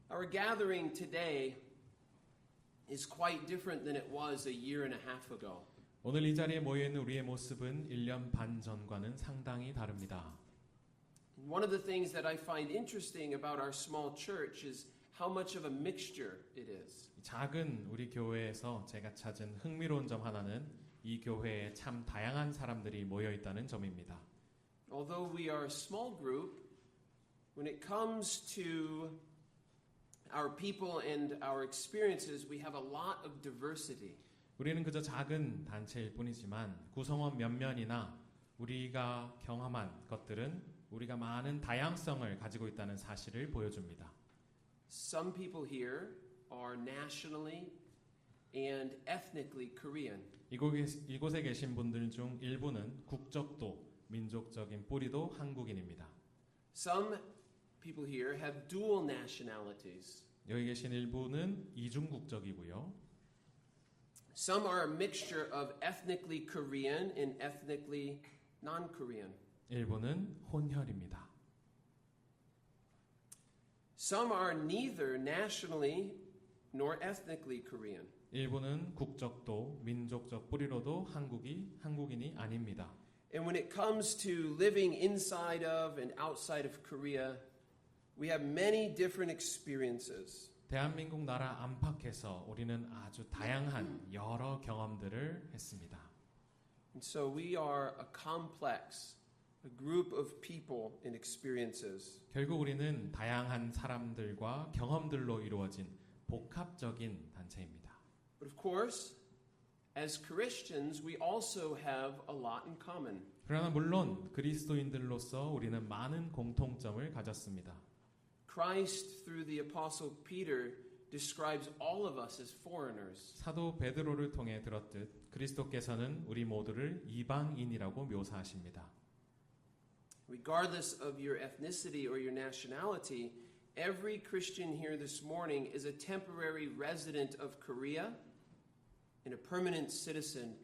Our gathering today is quite different than it was a year and a half ago. 오늘 이 자리에 모여있는 우리의 모습은 1년 반 전과는 상당히 다릅니다. One of the things that I find interesting about our small church is how much of a mixture it is. 작은 우리 교회에서 제가 찾은 흥미로운 점 하나는 이 교회에 참 다양한 사람들이 모여있다는 점입니다. Although we are a small group, when it comes to our people and our experiences, we have a lot of diversity. 우리는 그저 작은 단체일 뿐이지만 구성원 몇몇이나 우리가 경험한 것들은 우리가 많은 다양성을 가지고 있다는 사실을 보여줍니다. Some people here are nationally and ethnically Korean. 이곳에 계신 분들 중 일부는 국적도 민족적인 뿌리도 한국인입니다. Some people here have dual nationalities. 여기 계신 일부는 이중국적이고요. Some are a mixture of ethnically Korean and ethnically non-Korean. 일부는 혼혈입니다. Some are neither nationally nor ethnically Korean. 일부는 국적도 민족적 뿌리로도 한국인이 아닙니다. And when it comes to living inside of and outside of Korea, we have many different experiences. 대한민국 나라 안팎에서 우리는 아주 다양한 여러 경험들을 했습니다. And so we are a complex, a group of people and experiences. 결국 우리는 다양한 사람들과 경험들로 이루어진 복합적인 단체입니다. But of course, as Christians, we also have a lot in common. 그러나 물론 그리스도인들로서 우리는 많은 공통점을 가졌습니다. Christ, through the Apostle Peter, describes all of us as foreigners. 사도 베드로를 통해 들었듯 그리스도께서는 우리 모두를 이방인이라고 묘사하십니다. Regardless of your ethnicity or your nationality, every Christian here this morning is a temporary resident of Korea and a permanent citizen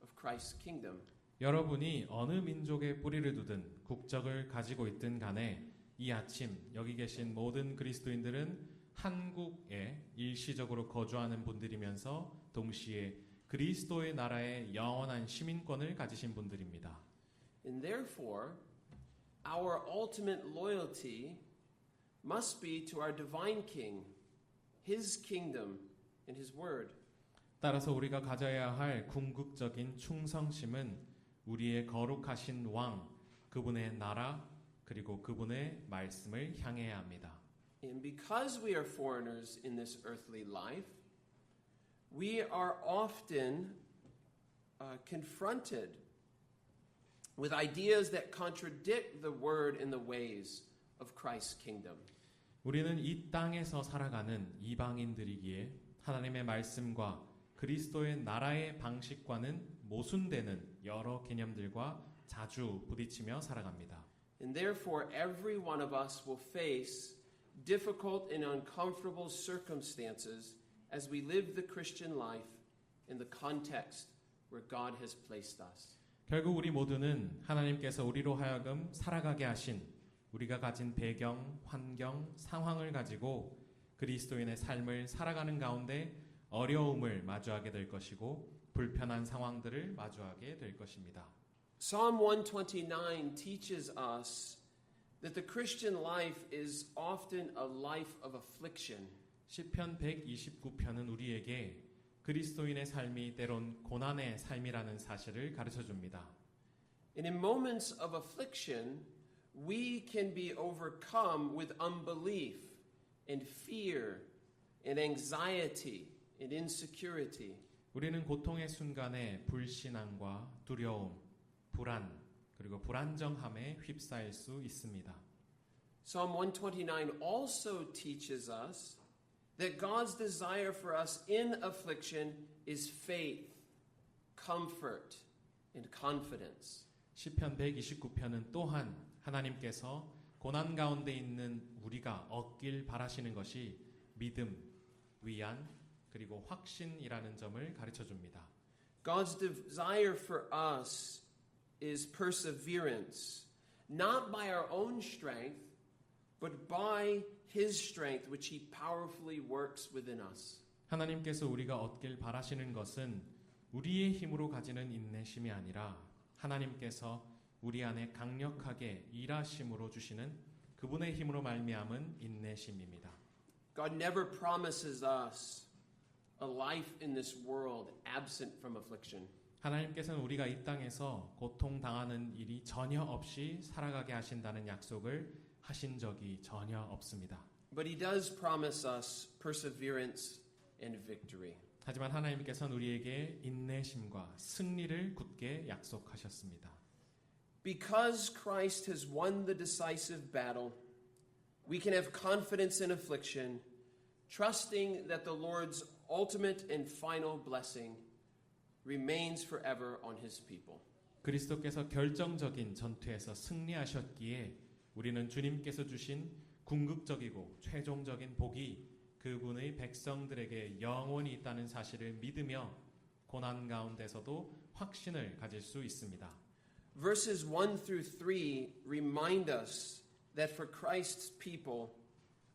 of Christ's kingdom. 여러분이 어느 민족에 뿌리를 두든 국적을 가지고 있든 간에 이 아침 여기 계신 모든 그리스도인들은 한국에 일시적으로 거주하는 분들이면서 동시에 그리스도의 나라의 영원한 시민권을 가지신 분들입니다. And therefore, our ultimate loyalty must be to our divine King, His kingdom, and His word. 따라서 우리가 가져야 할 궁극적인 충성심은 우리의 거룩하신 왕, 그분의 나라, 그리고 그분의 말씀을 향해야 합니다. And because we are foreigners in this earthly life, we are often confronted with ideas that contradict the word and the ways of Christ's kingdom. 우리는 이 땅에서 살아가는 이방인들이기에 하나님의 말씀과 그리스도의 나라의 방식과는 모순되는 여러 개념들과 자주 부딪히며 살아갑니다. And therefore, every one of us will face difficult and uncomfortable circumstances as we live the Christian life in the context where God has placed us. 결국 우리 모두는 하나님께서 우리로 하여금 살아가게 하신 우리가 가진 배경, 환경, 상황을 가지고 그리스도인의 삶을 살아가는 가운데 어려움을 마주하게 될 것이고 불편한 상황들을 마주하게 될 것입니다. Psalm 129 teaches us that the Christian life is often a life of affliction. 시편 129편은 우리에게 그리스도인의 삶이 때론 고난의 삶이라는 사실을 가르쳐 줍니다. And in moments of affliction, we can be overcome with unbelief and fear and anxiety and insecurity. 우리는 고통의 순간에 불신앙과 두려움, 불안, 그리고 불안정함에 휩싸일 수 있습니다. Psalm 129 also teaches us that God's desire for us in affliction is faith, comfort, and confidence. 시편 129편은 또한 하나님께서 고난 가운데 있는 우리가 얻길 바라시는 것이 믿음, 위안, 그리고 확신이라는 점을 가르쳐 줍니다. God's desire for us is perseverance, not by our own strength, but by his strength which he powerfully works within us. 하나님께서 우리가 얻길 바라시는 것은 우리의 힘으로 가지는 인내심이 아니라 하나님께서 우리 안에 강력하게 일하심으로 주시는 그분의 힘으로 말미암은 인내심입니다. God never promises us a life in this world absent from affliction. 하나님께서는 우리가 이 땅에서 고통당하는 일이 전혀 없이 살아가게 하신다는 약속을 하신 적이 전혀 없습니다. But he does promise us perseverance and victory. 하지만 하나님께서는 우리에게 인내심과 승리를 굳게 약속하셨습니다. Because Christ has won the decisive battle, we can have confidence in affliction, trusting that the Lord's ultimate and final blessing remains forever on his people. 그리스도께서 결정적인 전투에서 승리하셨기에 우리는 주님께서 주신 궁극적이고 최종적인 복이 그분의 백성들에게 영원히 있다는 사실을 믿으며 고난 가운데서도 확신을 가질 수 있습니다. Verses 1 through 3 remind us that for Christ's people,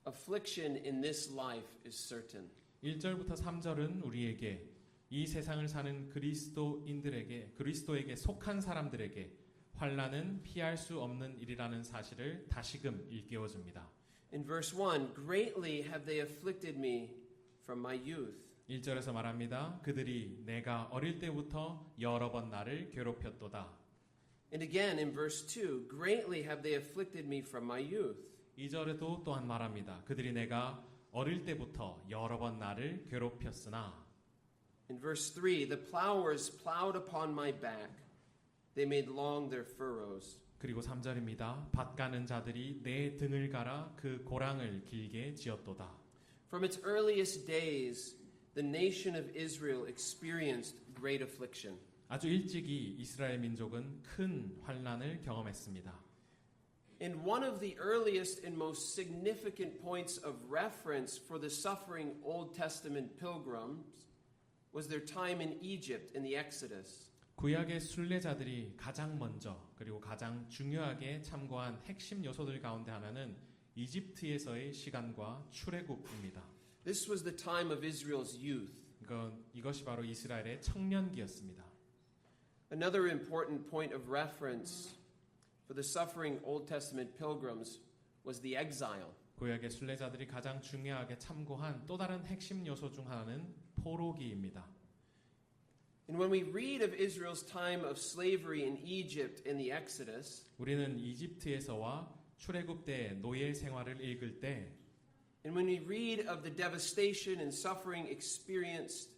affliction in this life is certain. 1절부터 3절은 우리에게 이 세상을 사는 그리스도에게 속한 사람들에게 환난은 피할 수 없는 일이라는 사실을 다시금 일깨워 줍니다. In verse 1, greatly have they afflicted me from my youth. 1절에서 말합니다. 그들이 내가 어릴 때부터 여러 번 나를 괴롭혔도다. And again in verse 2, greatly have they afflicted me from my youth. 2절에도 또한 말합니다. 그들이 내가 어릴 때부터 여러 번 나를 괴롭혔으나. In verse 3, the plowers plowed upon my back. They made long their furrows. 그리고 3절입니다. 밭 가는 자들이 내 등을 갈아 그 고랑을 길게 지었도다. From its earliest days, the nation of Israel experienced great affliction. 아주 일찍이 이스라엘 민족은 큰 환난을 경험했습니다. And one of the earliest and most significant points of reference for the suffering Old Testament pilgrims was their time in Egypt in the Exodus. 구약의 순례자들이 가장 먼저 그리고 가장 중요하게 참고한 핵심 요소들 가운데 하나는 이집트에서의 시간과 출애굽입니다. This was the time of Israel's youth. 이것이 바로 이스라엘의 청년기였습니다. Another important point of reference for the suffering Old Testament pilgrims was the exile. 구약의 순례자들이 가장 중요하게 참고한 또 다른 핵심 요소 중 하나는 포로기입니다. And when we read of Israel's time of slavery in Egypt in the Exodus, 우리는 이집트에서와 출애굽 때 노예 생활을 읽을 때 and when we read of the devastation and suffering experienced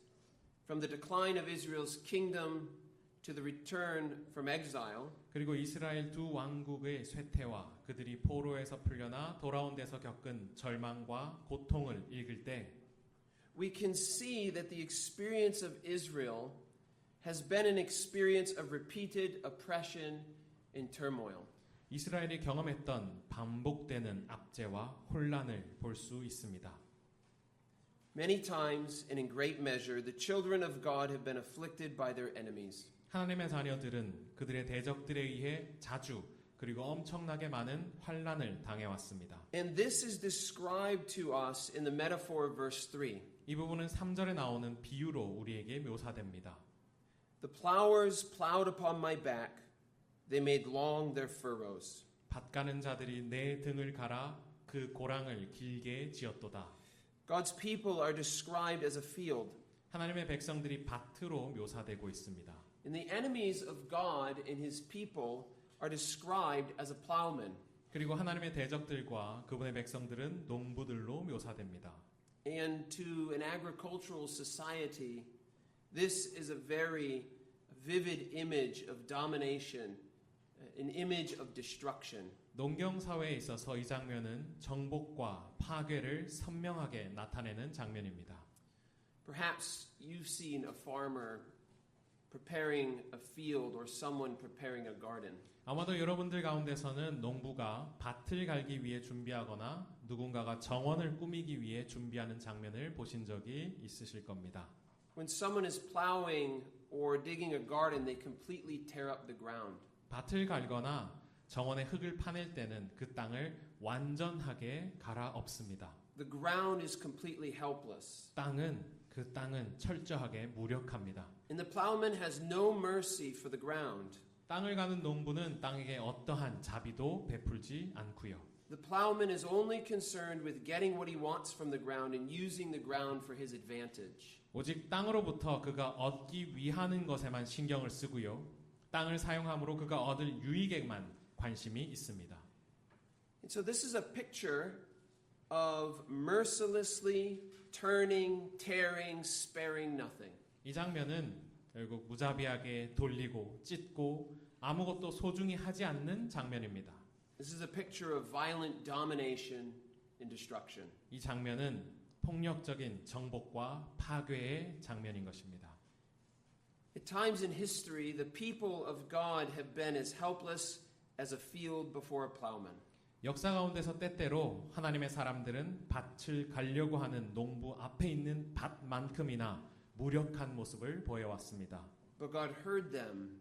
from the decline of Israel's kingdom to the return from exile, 그리고 이스라엘 두 왕국의 쇠퇴와 그들이 포로에서 풀려나 돌아온 데서 겪은 절망과 고통을 읽을 때 we can see that the experience of Israel has been an experience of repeated oppression and turmoil. 이스라엘이 경험했던 반복되는 압제와 혼란을 볼 수 있습니다. Many times and in great measure, the children of God have been afflicted by their enemies. 하나님의 자녀들은 그들의 대적들에 의해 자주 그리고 엄청나게 많은 환란을 당해왔습니다. And this is described to us in the metaphor of verse 3. 이 부분은 3절에 나오는 비유로 우리에게 묘사됩니다. The plowers plowed upon my back. They made long their furrows. 밭 가는 자들이 내 등을 갈아 그 고랑을 길게 지었도다. God's people are described as a field. 하나님의 백성들이 밭으로 묘사되고 있습니다. And the enemies of God and his people are described as a plowman. 그리고 하나님의 대적들과 그분의 백성들은 농부들로 묘사됩니다. And to an agricultural society, this is a very vivid image of domination, an image of destruction. 농경 사회에 있어서 이 장면은 정복과 파괴를 선명하게 나타내는 장면입니다. Perhaps you've seen a farmer preparing a field or someone preparing a garden. 아마도 여러분들 가운데서는 농부가 밭을 갈기 위해 준비하거나 누군가가 정원을 꾸미기 위해 준비하는 장면을 보신 적이 있으실 겁니다. When someone is plowing or digging a garden, they completely tear up the ground. 밭을 갈거나 정원에 흙을 파낼 때는 그 땅을 완전하게 갈아엎습니다. The ground is completely helpless. 그 땅은 철저하게 무력합니다. And the plowman has no mercy for the ground. 땅을 가는 농부는 땅에게 어떠한 자비도 베풀지 않고요. The plowman is only concerned with getting what he wants from the ground and using the ground for his advantage. 오직 땅으로부터 그가 얻기 위하는 것에만 신경을 쓰고요. 땅을 사용함으로 그가 얻을 유익에만 관심이 있습니다. And so this is a picture of mercilessly turning, tearing, sparing nothing. 이 장면은 결국 무자비하게 돌리고 찢고 아무것도 소중히 하지 않는 장면입니다. This is a picture of violent domination and destruction. 이 장면은 폭력적인 정복과 파괴의 장면인 것입니다. At times in history, the people of God have been as helpless as a field before a plowman. 역사 가운데서 때때로 하나님의 사람들은 밭을 가려고 하는 농부 앞에 있는 밭만큼이나 무력한 모습을 보여왔습니다. But God heard them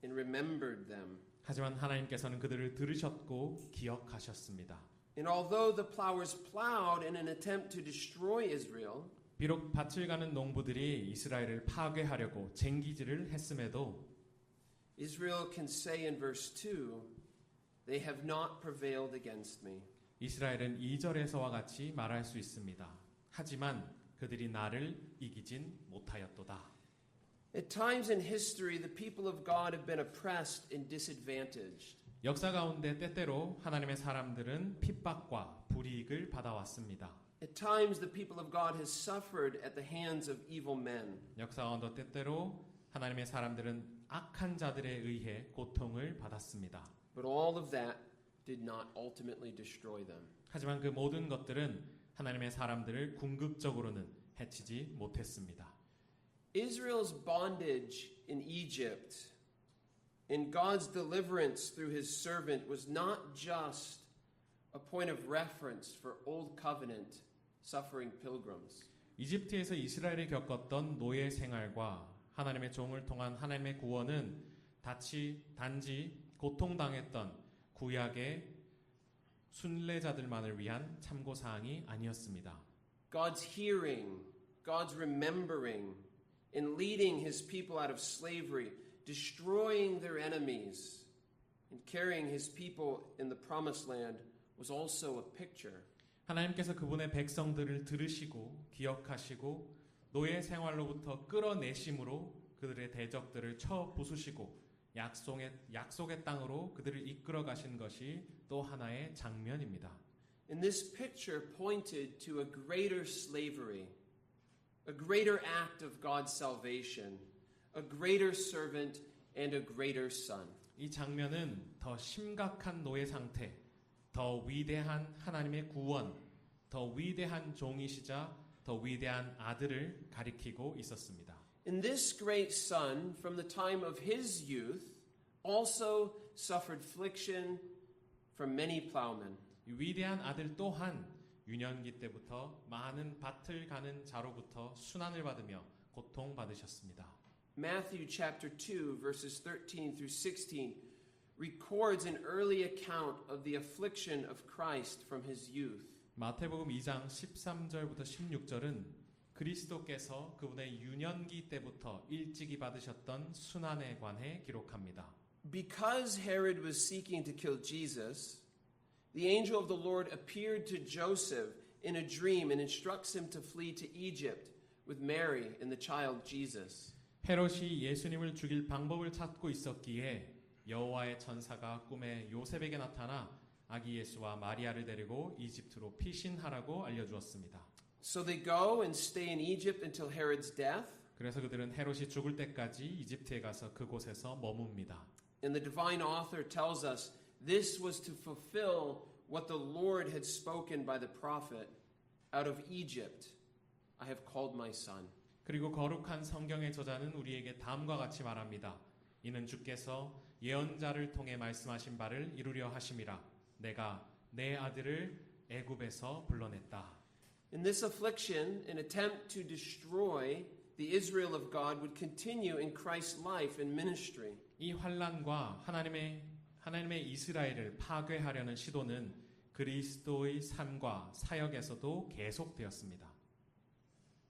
and remembered them. 하지만 하나님께서는 그들을 들으셨고 기억하셨습니다. And although the plowers plowed in an attempt to destroy Israel, 비록 밭을 가는 농부들이 이스라엘을 파괴하려고 쟁기질을 했음에도 Israel can say in verse 2, they have not prevailed against me. 이스라엘은 2절에서와 같이 말할 수 있습니다. 하지만 그들이 나를 이기진 못하였도다. At times in history, the people of God have been oppressed and disadvantaged. 역사 가운데 때때로 하나님의 사람들은 핍박과 불이익을 받아왔습니다. At times, the people of God has suffered at the hands of evil men. 역사 가운데 때때로 하나님의 사람들은 악한 자들에 의해 고통을 받았습니다. But all of that did not ultimately destroy them. 하지만 그 모든 것들은 하나님의 사람들을 궁극적으로는 해치지 못했습니다. Israel's bondage in Egypt and God's deliverance through his servant was not just a point of reference for Old Covenant suffering pilgrims. 이집트에서 이스라엘이 겪었던 노예 생활과 하나님의 종을 통한 하나님의 구원은 단지 고통당했던 구약의 순례자들만을 위한 참고사항이 아니었습니다. God's hearing, God's remembering, and leading his people out of slavery, destroying their enemies, and carrying his people in the promised land was also a picture. 하나님께서 그분의 백성들을 들으시고 기억하시고 노예 생활로부터 끌어내심으로 그들의 대적들을 쳐 부수시고 약속의 땅으로 그들을 이끌어 가신 것이 또 하나의 장면입니다. And this picture pointed to a greater slavery, a greater act of God's salvation, a greater servant, and a greater son. 이 장면은 더 심각한 노예 상태, 더 위대한 하나님의 구원, 더 위대한 종이시자 더 위대한 아들을 가리키고 있었습니다. And this great son, from the time of his youth, also suffered affliction from many plowmen. 이 위대한 아들 또한 유년기 때부터 많은 밭을 가는 자로부터 순환을 받으며 고통받으셨습니다. Matthew chapter 2 verses 13 through 16 records an early account of the affliction of Christ from his youth. 마태복음 2장 13절부터 16절은 그리스도께서 그분의 유년기 때부터 일찍이 받으셨던 순환에 관해 기록합니다. Because Herod was seeking to kill Jesus, the angel of the Lord appeared to Joseph in a dream and instructs him to flee to Egypt with Mary and the child Jesus. 헤롯이 예수님을 죽일 방법을 찾고 있었기에 여호와의 천사가 꿈에 요셉에게 나타나 아기 예수와 마리아를 데리고 이집트로 피신하라고 알려주었습니다. So they go and stay in Egypt until Herod's death. 그래서 그들은 헤롯이 죽을 때까지 이집트에 가서 그곳에서 머뭅니다. And the divine author tells us this was to fulfill what the Lord had spoken by the prophet, out of Egypt I have called my son. 그리고 거룩한 성경의 저자는 우리에게 다음과 같이 말합니다. 이는 주께서 예언자를 통해 말씀하신 바를 이루려 하심이라. 내가 내 아들을 애굽에서 불러냈다. In this affliction, an attempt to destroy the Israel of God would continue in Christ's life and ministry. 이 환난과 하나님의 이스라엘을 파괴하려는 시도는 그리스도의 삶과 사역에서도 계속되었습니다.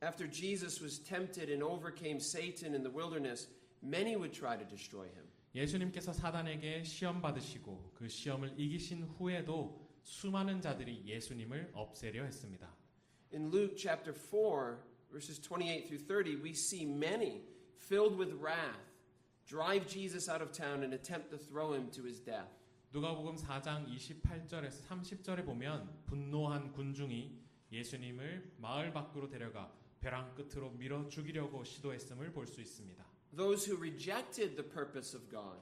After Jesus was tempted and overcame Satan in the wilderness, many would try to destroy him. 예수님께서 사단에게 시험 받으시고 그 시험을 이기신 후에도 수많은 자들이 예수님을 없애려 했습니다. In Luke chapter 4, verses 28 through 30, we see many filled with wrath drive Jesus out of town and attempt to throw him to his death. 누가복음 4장 28절에서 30절에 보면 분노한 군중이 예수님을 마을 밖으로 데려가 벼랑 끝으로 밀어 죽이려고 시도했음을 볼 수 있습니다. Those who rejected the purpose of God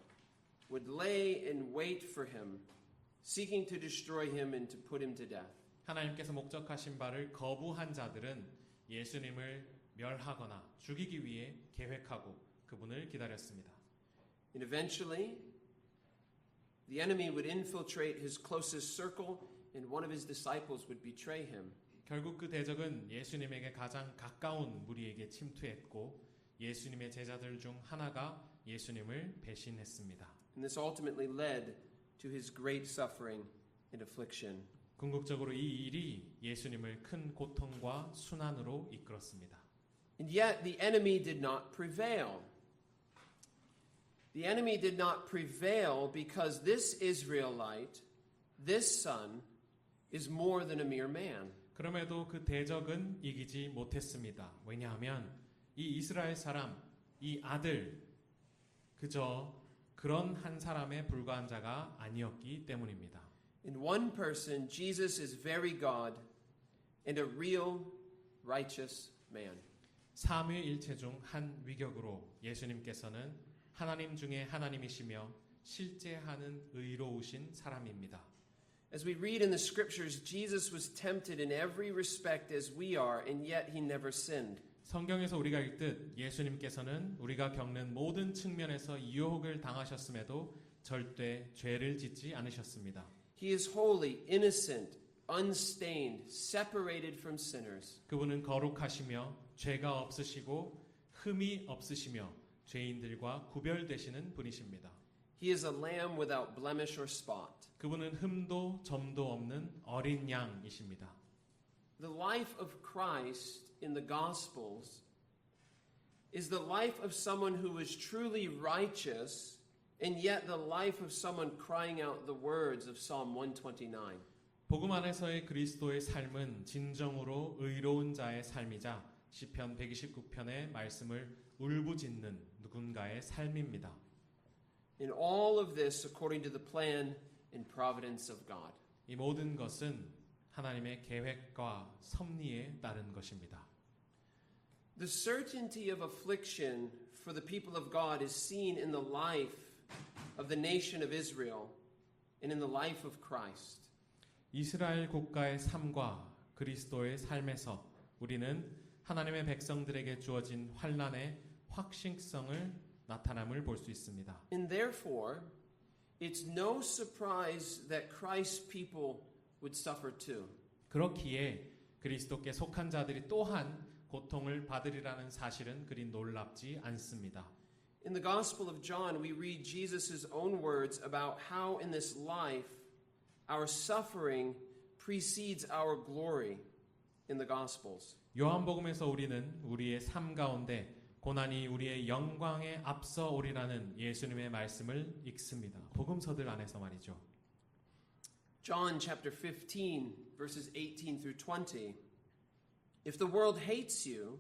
would lay in wait for him, seeking to destroy him and to put him to death. 하나님께서 목적하신 바를 거부한 자들은 예수님을 멸하거나 죽이기 위해 계획하고 그분을 기다렸습니다. And eventually, the enemy would infiltrate his closest circle, and one of his disciples would betray him. 결국 그 대적은 예수님에게 가장 가까운 무리에게 침투했고 예수님의 제자들 중 하나가 예수님을 배신했습니다. And this ultimately led to his great suffering and affliction. 궁극적으로 이 일이 예수님을 큰 고통과 순환으로 이끌었습니다. And yet the enemy did not prevail. The enemy did not prevail because this Israelite, this son, is more than a mere man. 그럼에도 그 대적은 이기지 못했습니다. 왜냐하면 이 이스라엘 사람, 이 아들, 그저 그런 한 사람에 불과한 자가 아니었기 때문입니다. In one person, Jesus is very God and a real righteous man. 삼위일체 중 한 위격으로 예수님께서는 하나님 중에 하나님이시며 실제 하는 의로우신 사람입니다. As we read in the scriptures, Jesus was tempted in every respect as we are, and yet he never sinned. 성경에서 우리가 읽듯 예수님께서는 우리가 겪는 모든 측면에서 유혹을 당하셨음에도 절대 죄를 짓지 않으셨습니다. He is holy, innocent, unstained, separated from sinners. 그분은 거룩하시며 죄가 없으시고 흠이 없으시며 죄인들과 구별되시는 분이십니다. He is a lamb without blemish or spot. 그분은 흠도 점도 없는 어린 양이십니다. The life of Christ in the Gospels is the life of someone who is truly righteous and yet the life of someone crying out the words of Psalm 129. 복음 안에서의 그리스도의 삶은 진정으로 의로운 자의 삶이자 시편 129편의 말씀을 울부짖는 누군가의 삶입니다. In all of this according to the plan and providence of God. 이 모든 것은 하나님의 계획과 섭리에 따른 것입니다. The certainty of affliction for the people of God is seen in the life of the nation of Israel and in the life of Christ. 이스라엘 국가의 삶과 그리스도의 삶에서 우리는 하나님의 백성들에게 주어진 환난의 확신성을 나타남을 볼 수 있습니다. And therefore, it's no surprise that Christ's people would suffer too. 그렇기에 그리스도께 속한 자들이 또한 고통을 받으리라는 사실은 그리 놀랍지 않습니다. In the Gospel of John, we read Jesus' own words about how in this life our suffering precedes our glory in the Gospels. 요한복음에서 우리는 우리의 삶 가운데 고난이 우리의 영광에 앞서 오리라는 예수님의 말씀을 읽습니다. 복음서들 안에서 말이죠. John chapter 15 verses 18 through 20. If the world hates you,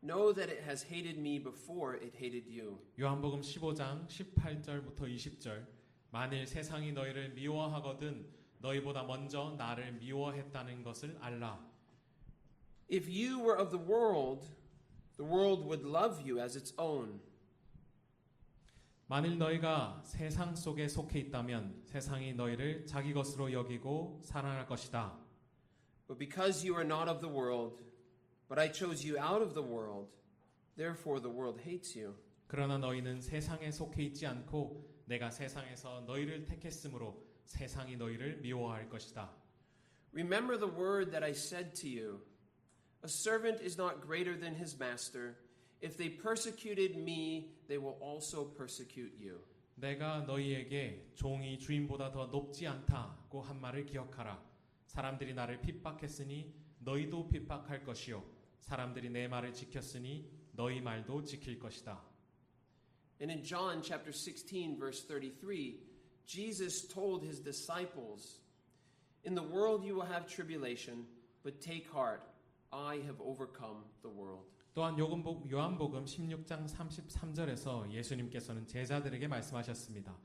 know that it has hated me before it hated you. 요한복음 15장 18절부터 20절. 만일 세상이 너희를 미워하거든 너희보다 먼저 나를 미워했다는 것을 알라. If you were of the world would love you as its own. 만일 너희가 세상 속에 속해 있다면 세상이 너희를 자기 것으로 여기고 사랑할 것이다. But because you are not of the world, but I chose you out of the world, therefore the world hates you. 그러나 너희는 세상에 속해 있지 않고 내가 세상에서 너희를 택했으므로 세상이 너희를 미워할 것이다. Remember the word that I said to you. A servant is not greater than his master. If they persecuted me, they will also persecute you. 내가 너희에게 종이 주인보다 더 높지 않다고 한 말을 기억하라. 사람들이 나를 핍박했으니 너희도 핍박할 것이요. 사람들이 내 말을 지켰으니 너희 말도 지킬 것이다. And in John chapter 16, verse 33, Jesus told his disciples, "In the world you will have tribulation, but take heart, I have overcome the world." 또한 요한복음 16장 33절에서 예수님께서는 제자들에게 말씀하셨습니다.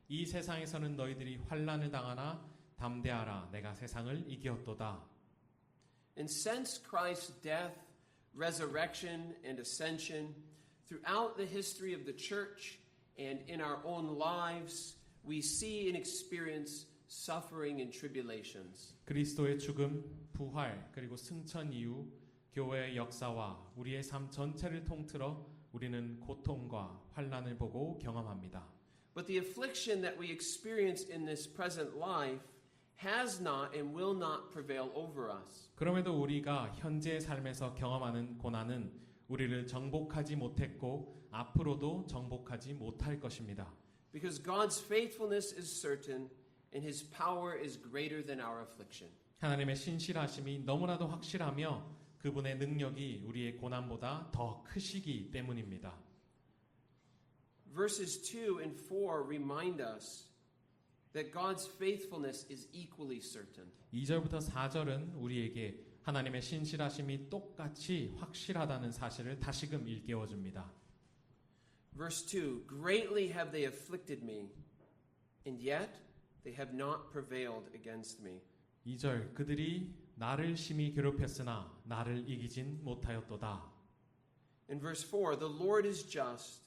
이 세상에서는 너희들이 환난을 당하나 담대하라. 내가 세상을 이기었도다. And since Christ's death, resurrection, and ascension, throughout the history of the church and in our own lives, we see and experience suffering and tribulations. 그리스도의 죽음, 부활, 그리고 승천 이후 교회의 역사와 우리의 삶 전체를 통틀어 우리는 고통과 환난을 보고 경험합니다. But the affliction that we experience in this present life has not and will not prevail over us. 그럼에도 우리가 현재의 삶에서 경험하는 고난은 우리를 정복하지 못했고 앞으로도 정복하지 못할 것입니다. Because God's faithfulness is certain and his power is greater than our affliction. 하나님의 신실하심이 너무나도 확실하며 그분의 능력이 우리의 고난보다 더 크시기 때문입니다. Verses 2 and 4 remind us that God's faithfulness is equally certain. 2절부터 4절은 우리에게 하나님의 신실하심이 똑같이 확실하다는 사실을 다시금 일깨워 줍니다. Verse 2, greatly have they afflicted me, and yet they have not prevailed against me. 2절 그들이 나를 심히 괴롭혔으나 나를 이기진 못하였도다. In verse 4, the Lord is just,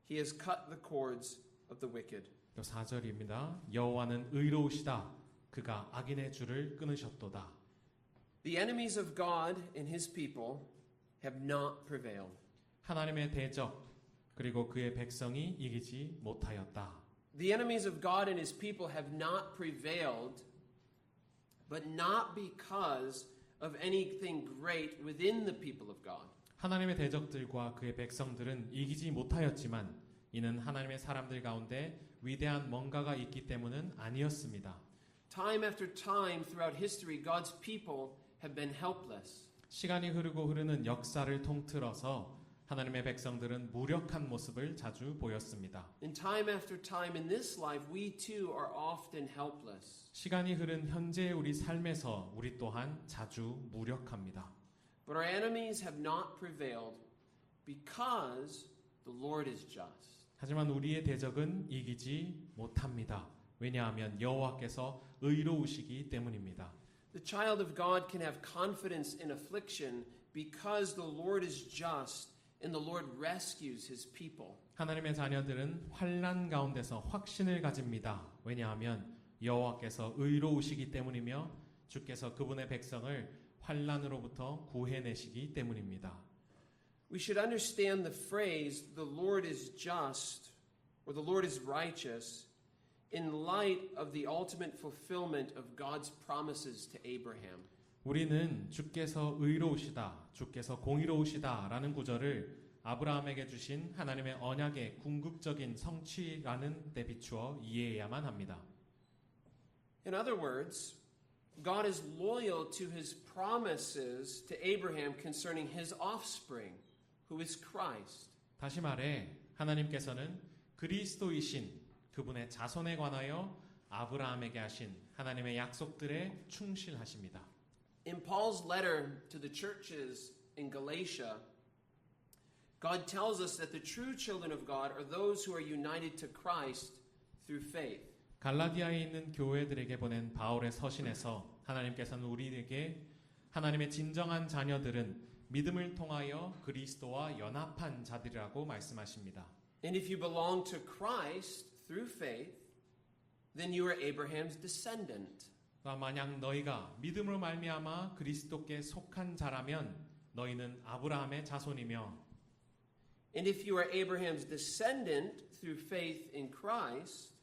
he has cut the cords of the wicked. 또 4절입니다. 여호와는 의로우시다. 그가 악인의 줄을 끊으셨도다. The enemies of God and his people have not prevailed. 하나님의 대적 그리고 그의 백성이 이기지 못하였다. The enemies of God and his people have not prevailed, but not because of anything great within the people of God. 하나님의 대적들과 그의 백성들은 이기지 못하였지만 이는 하나님의 사람들 가운데 위대한 뭔가가 있기 때문은 아니었습니다. Time after time throughout history, God's people have been helpless. 시간이 흐르는 역사를 통틀어서 하나님의 백성들은 무력한 모습을 자주 보였습니다. And time after time in this life, we too are often helpless. 시간이 흐른 현재의 우리 삶에서 우리 또한 자주 무력합니다. But our enemies have not prevailed because the Lord is just. 하지만 우리의 대적은 이기지 못합니다. 왜냐하면 여호와께서 의로우시기 때문입니다. The child of God can have confidence in affliction because the Lord is just and the Lord rescues his people. 하나님의 자녀들은 환난 가운데서 확신을 가집니다. 왜냐하면 여호와께서 의로우시기 때문이며 주께서 그분의 백성을 환난으로부터 구해내시기 때문입니다. We should understand the phrase the Lord is just or the Lord is righteous in light of the ultimate fulfillment of God's promises to Abraham. 우리는 주께서 의로우시다, 주께서 공의로우시다라는 구절을 아브라함에게 주신 하나님의 언약의 궁극적인 성취라는 데 비추어 이해해야만 합니다. In other words, God is loyal to his promises to Abraham concerning his offspring, who is Christ. 다시 말해 하나님께서는 그리스도이신 그분의 자손에 관하여 아브라함에게 하신 하나님의 약속들에 충실하십니다. In Paul's letter to the churches in Galatia, God tells us that the true children of God are those who are united to Christ through faith. 갈라디아에 있는 교회들에게 보낸 바울의 서신에서 하나님께서는 우리에게 하나님의 진정한 자녀들은 믿음을 통하여 그리스도와 연합한 자들이라고 말씀하십니다. And if you belong to Christ through faith, then you are Abraham's descendant. 만약 너희가 믿음으로 말미암아 그리스도께 속한 자라면 너희는 아브라함의 자손이며 And if you are Abraham's descendant through faith in Christ,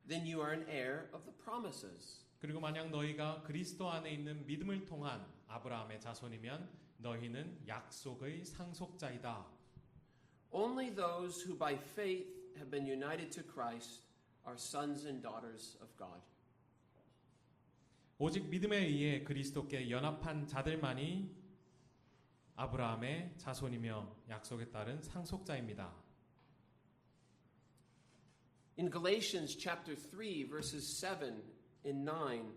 then you are an heir of the promises. 그리고 만약 너희가 그리스도 안에 있는 믿음을 통한 아브라함의 자손이면 너희는 약속의 상속자이다. Only those who by faith have been united to Christ are sons and daughters of God. 오직 믿음에 의해 그리스도께 연합한 자들만이 아브라함의 자손이며 약속에 따른 상속자입니다. In Galatians chapter 3 verses 7 and 9,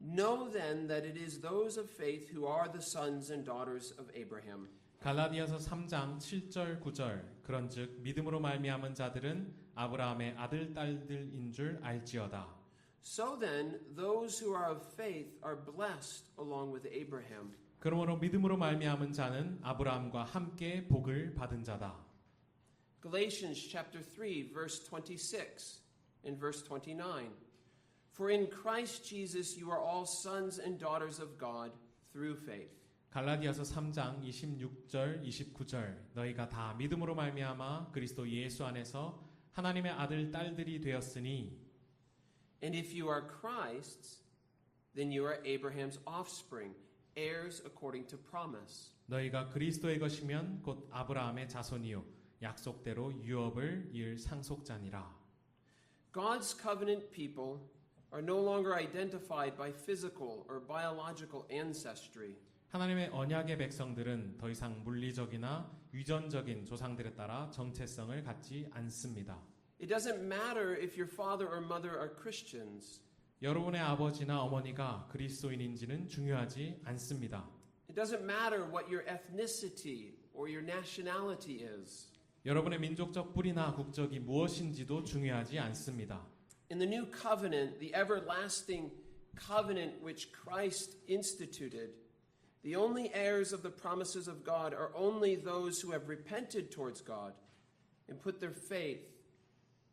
know then that it is those of faith who are the sons and daughters of Abraham. 갈라디아서 3장 7절 9절 그런즉 믿음으로 말미암은 자들은 아브라함의 아들 딸들인 줄 알지어다. So then, those who are of faith are blessed along with Abraham. 그러므로 믿음으로 말미암은 자는 아브라함과 함께 복을 받은 자다. Galatians chapter 3 verse 26 and verse 29. For in Christ Jesus you are all sons and daughters of God through faith. 갈라디아서 3장 26절 29절 너희가 다 믿음으로 말미암아 그리스도 예수 안에서 하나님의 아들 딸들이 되었으니 And if you are Christ's, then you are Abraham's offspring, heirs according to promise. 너희가 그리스도의 것이면 곧 아브라함의 자손이요 약속대로 유업을 이을 상속자니라. God's covenant people are no longer identified by physical or biological ancestry. 하나님의 언약의 백성들은 더 이상 물리적이나 유전적인 조상들에 따라 정체성을 갖지 않습니다. It doesn't matter if your father or mother are Christians. 여러분의 아버지나 어머니가 그리스도인인지는 중요하지 않습니다. It doesn't matter what your ethnicity or your nationality is. 여러분의 민족적 뿌리나 국적이 무엇인지도 중요하지 않습니다. In the new covenant, the everlasting covenant which Christ instituted, the only heirs of the promises of God are only those who have repented towards God and put their faith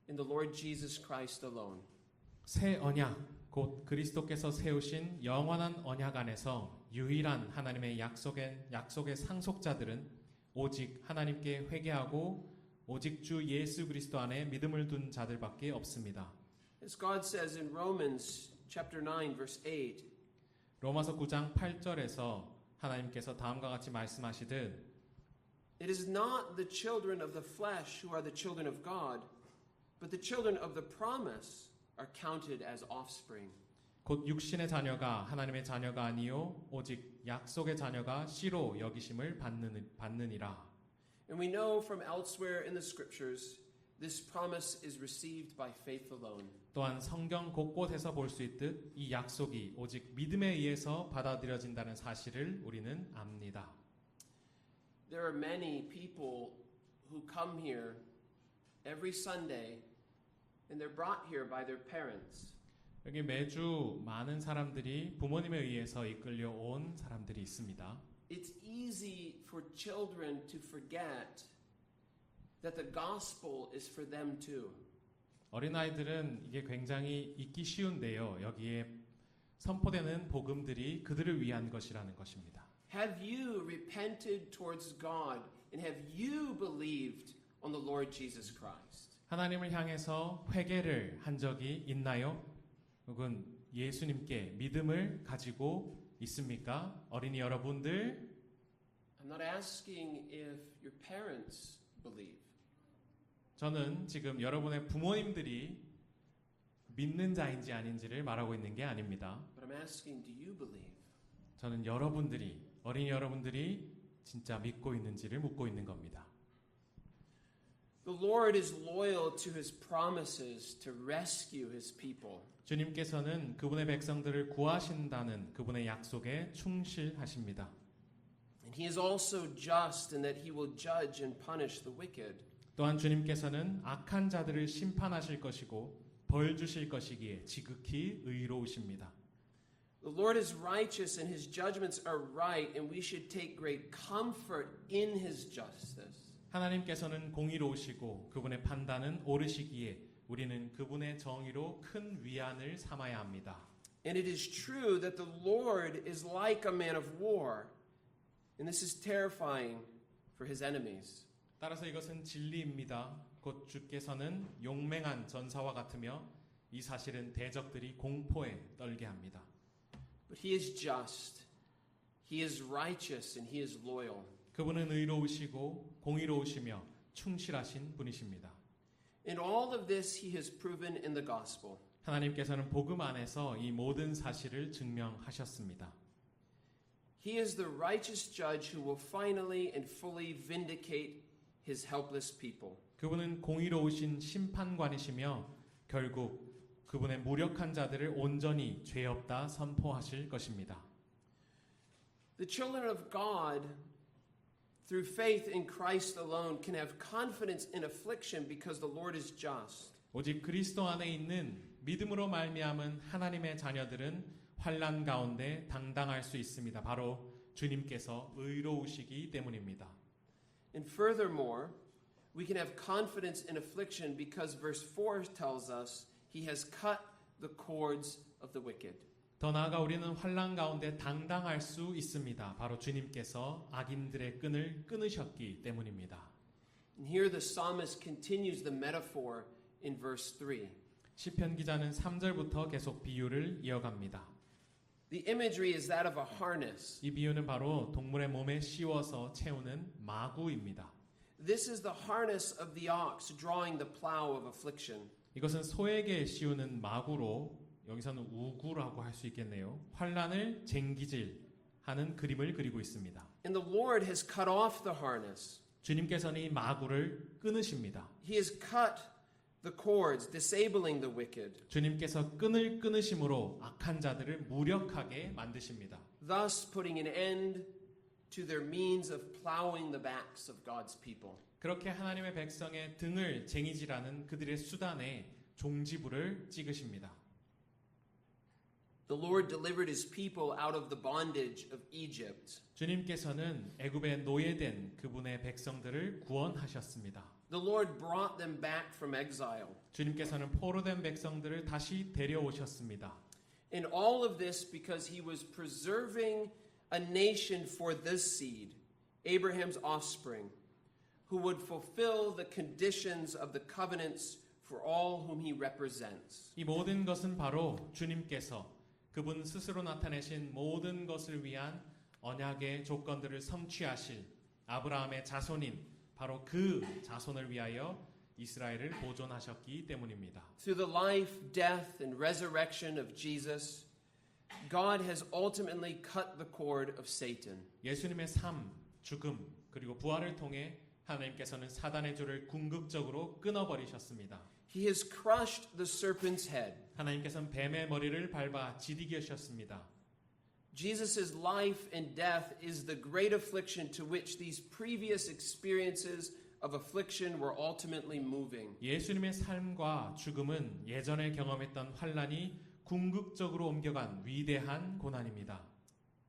in the Lord Jesus Christ alone. 새 언약, 곧 그리스도께서 세우신 영원한 언약 안에서 유일한 하나님의 약속의 상속자들은 오직 하나님께 회개하고 오직 주 예수 그리스도 안에 믿음을 둔 자들밖에 없습니다. As God says in Romans chapter 9 verse 8, 로마서 9장 8절에서 하나님께서 다음과 같이 말씀하시듯 it is not the children of the flesh who are the children of God, but the children of the promise are counted as offspring. 곧 육신의 자녀가 하나님의 자녀가 아니요 오직 약속의 자녀가 씨로 여기심을 받느니라. And we know from elsewhere in the scriptures, this promise is received by faith alone. 또한 성경 곳곳에서 볼 수 있듯 이 약속이 오직 믿음에 의해서 받아들여진다는 사실을 우리는 압니다. There are many people who come here every Sunday and they're brought here by their parents. 여기 매주 많은 사람들이 부모님에 의해서 이끌려 온 사람들이 있습니다. It's easy for children to forget that the gospel is for them too. 어린아이들은 이게 굉장히 잊기 쉬운데요. 여기에 선포되는 복음들이 그들을 위한 것이라는 것입니다. Have you repented towards God and have you believed on the Lord Jesus Christ? 하나님을 향해서 회개를 한 적이 있나요? 혹은 예수님께 믿음을 가지고 있습니까? 어린이 여러분들, I'm not asking if your parents believe. 저는 지금 여러분의 부모님들이 믿는 자인지 아닌지를 말하고 있는 게 아닙니다. But I'm asking, do you believe? 저는 여러분들이, 어린이 여러분들이 진짜 믿고 있는지를 묻고 있는 겁니다. The Lord is loyal to his promises to rescue his people. 주님께서는 그분의 백성들을 구하신다는 그분의 약속에 충실하십니다. And he is also just in that he will judge and punish the wicked. 또한 주님께서는 악한 자들을 심판하실 것이고 벌 주실 것이기에 지극히 의로우십니다. The Lord is righteous and his judgments are right, and we should take great comfort in his justice. 하나님께서는 공의로우시고 그분의 판단은 옳으시기에 우리는 그분의 정의로 큰 위안을 삼아야 합니다. And it is true that the Lord is like a man of war, and this is terrifying for his enemies. 따라서 이것은 진리입니다. 곧 주께서는 용맹한 전사와 같으며 이 사실은 대적들이 공포에 떨게 합니다. But he is just, he is righteous, and he is loyal. 그분은 의로우시고 공의로우시며 충실하신 분이십니다. In all of this he has proven in the gospel. 하나님께서는 복음 안에서 이 모든 사실을 증명하셨습니다. He is the righteous judge who will finally and fully vindicate his helpless people. 그분은 공의로우신 심판관이시며 결국 그분의 무력한 자들을 온전히 죄 없다 선포하실 것입니다. The children of God, through faith in Christ alone, can have confidence in affliction because the Lord is just. 오직 그리스도 안에 있는 믿음으로 말미암은 하나님의 자녀들은 환난 가운데 당당할 수 있습니다. 바로 주님께서 의로우시기 때문입니다. And furthermore, we can have confidence in affliction because verse 4 tells us he has cut the cords of the wicked. 더 나아가 우리는 환난 가운데 당당할 수 있습니다. 바로 주님께서 악인들의 끈을 끊으셨기 때문입니다. And here the psalmist continues the metaphor in verse 3. 시편 기자는 3절부터 계속 비유를 이어갑니다. The imagery is that of a harness. 이 비유는 바로 동물의 몸에 씌워서 채우는 마구입니다. This is the harness of the ox drawing the plow of affliction. 이것은 소에게 씌우는 마구로 여기서는 우구라고 할 수 있겠네요. 환난을 쟁기질하는 그림을 그리고 있습니다. And the Lord has cut off the harness. 주님께서는 이 마구를 끊으십니다. He has cut the cords, disabling the wicked. 주님께서 끈을 끊으심으로 악한 자들을 무력하게 만드십니다. Thus putting an end to their means of plowing the backs of God's people. 그렇게 하나님의 백성의 등을 쟁이질하는 그들의 수단에 종지부를 찍으십니다. The Lord delivered his people out of the bondage of Egypt. 주님께서는 애굽에 노예된 그분의 백성들을 구원하셨습니다. The Lord brought them back from exile. 주님께서는 포로된 백성들을 다시 데려오셨습니다. And all of this because he was preserving a nation for this seed, Abraham's offspring, who would fulfill the conditions of the covenants for all whom he represents. 이 모든 것은 바로 주님께서 그분 스스로 나타내신 모든 것을 위한 언약의 조건들을 성취하실 아브라함의 자손인 바로 그 자손을 위하여 이스라엘을 보존하셨기 때문입니다. Through the life, death, and resurrection of Jesus, God has ultimately cut the cord of Satan. 예수님의 삶, 죽음, 그리고 부활을 통해 하나님께서는 사단의 줄을 궁극적으로 끊어버리셨습니다. He has crushed the serpent's head. 하나님께서는 뱀의 머리를 밟아 지디기셨습니다. Jesus' life and death is the great affliction to which these previous experiences of affliction were ultimately moving. 예수님의 삶과 죽음은 예전에 경험했던 환난이 궁극적으로 옮겨간 위대한 고난입니다.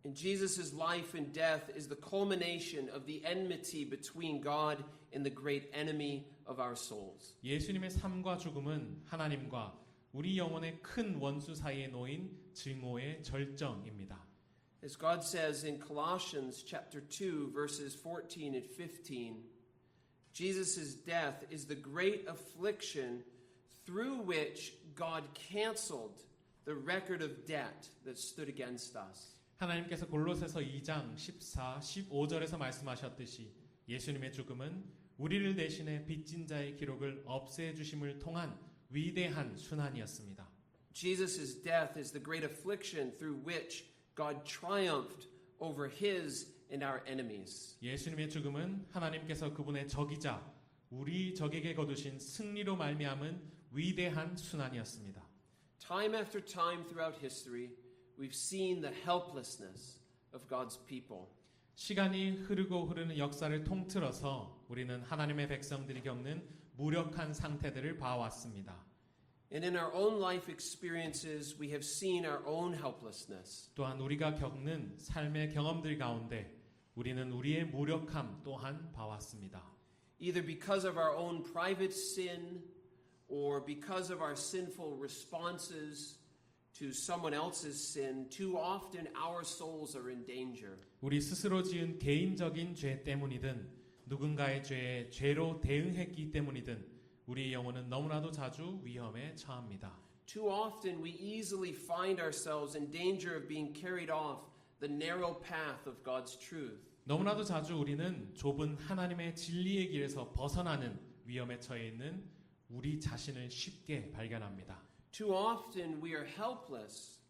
And Jesus' life and death is the culmination of the enmity between God and the great enemy of our souls. 예수님의 삶과 죽음은 하나님과 우리 영혼의 큰 원수 사이에 놓인 증오의 절정입니다. As God says in Colossians chapter 2 verses 14 and 15, Jesus' death is the great affliction through which God canceled the record of debt that stood against us. 하나님께서 골로새서 2장 14, 15절에서 말씀하셨듯이 예수님의 죽음은 우리를 대신해 빚진 자의 기록을 없애주심을 통한 위대한 순환이었습니다. Jesus' death is the great affliction through which God triumphed over his and our enemies. 예수님의 죽음은 하나님께서 그분의 적이자 우리 적에게 거두신 승리로 말미암은 위대한 순환이었습니다. Time after time throughout history, we've seen the helplessness of God's people. 시간이 흐르고 흐르는 역사를 통틀어서 우리는 하나님의 백성들이 겪는 무력한 상태들을 봐왔습니다. And in our own life experiences, we have seen our own helplessness. 또한 우리가 겪는 삶의 경험들 가운데 우리는 우리의 무력함 또한 봐왔습니다. Either because of our own private sin or because of our sinful responses to someone else's sin, too often our souls are in danger. 우리 스스로 지은 개인적인 죄 때문이든 누군가의 죄에 죄로 대응했기 때문이든 우리 영혼은 너무나도 자주 위험에 처합니다. Too often we easily find ourselves in danger of being carried off the narrow path of God's truth. 너무나도 자주 우리는 좁은 하나님의 진리의 길에서 벗어나는 위험에 처해 있는 우리 자신을 쉽게 발견합니다. Too often we are helpless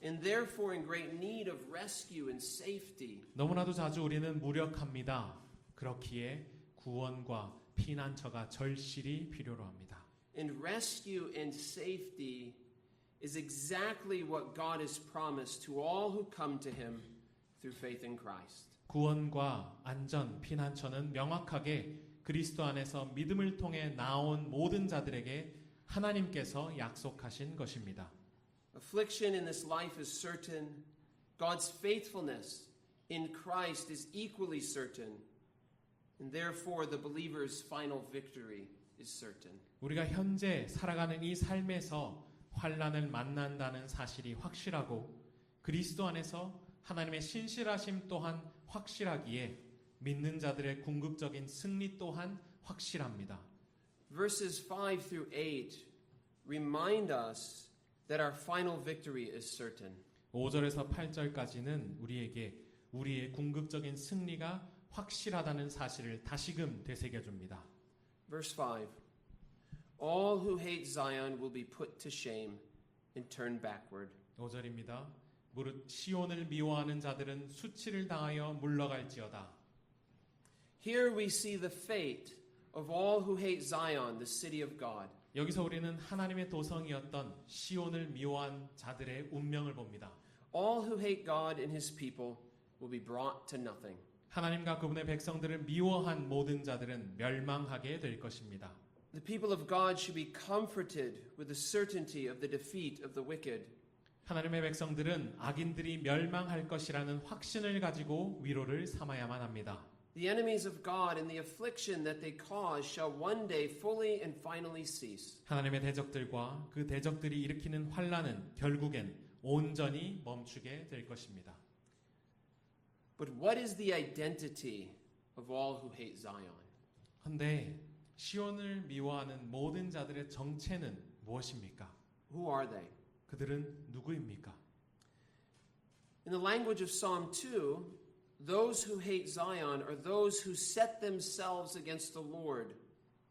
and therefore in great need of rescue and safety. 너무나도 자주 우리는 무력합니다. 그렇기에 구원과 피난처가 절실히 필요로 합니다. And rescue and safety is exactly what God has promised to all who come to him through faith in Christ. 구원과 안전, 피난처는 명확하게 그리스도 안에서 믿음을 통해 나온 모든 자들에게 하나님께서 약속하신 것입니다. Affliction in this life is certain. God's faithfulness in Christ is equally certain. And therefore the believer's final victory is certain. 우리가 현재 살아가는 이 삶에서 환난을 만난다는 사실이 확실하고 그리스도 안에서 하나님의 신실하심 또한 확실하기에 믿는 자들의 궁극적인 승리 또한 확실합니다. Verses 5 through 8 remind us that our final victory is certain. 5절에서 8절까지는 우리에게 우리의 궁극적인 승리가 확실하다는 사실을 다시금 되새겨줍니다. Verse 5 All who hate Zion will be put to shame and turn backward. 5절입니다. 무릇 시온을 미워하는 자들은 수치를 당하여 물러갈지어다. Here we see the fate of all who hate Zion, the city of God. 여기서 우리는 하나님의 도성이었던 시온을 미워한 자들의 운명을 봅니다. All who hate God and his people will be brought to nothing. 하나님과 그분의 백성들을 미워한 모든 자들은 멸망하게 될 것입니다. The people of God should be comforted with the certainty of the defeat of the wicked. 하나님의 백성들은 악인들이 멸망할 것이라는 확신을 가지고 위로를 삼아야만 합니다. The enemies of God and the affliction that they cause shall one day fully and finally cease. 하나님의 대적들과 그 대적들이 일으키는 환난은 결국엔 온전히 멈추게 될 것입니다. But what is the identity of all who hate Zion? 그런데 시온을 미워하는 모든 자들의 정체는 무엇입니까? Who are they? 그들은 누구입니까? In the language of Psalm 2, those who hate Zion are those who set themselves against the Lord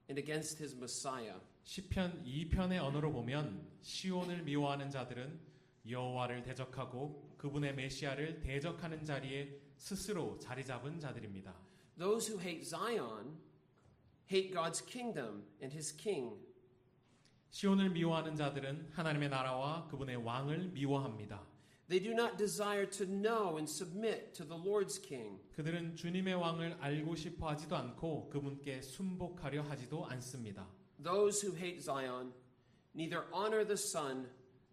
and against his Messiah. 시편 2편의 언어로 보면 시온을 미워하는 자들은 여호와를 대적하고 그분의 메시아를 대적하는 자리에 스스로 자리 잡은 자들입니다. Those who hate Zion hate God's kingdom and his king. 시온을 미워하는 자들은 하나님의 나라와 그분의 왕을 미워합니다. They do not desire to know and submit to the Lord's king. 그들은 주님의 왕을 알고 싶어 하지도 않고 그분께 순복하려 하지도 않습니다. Those who hate Zion neither honor the Son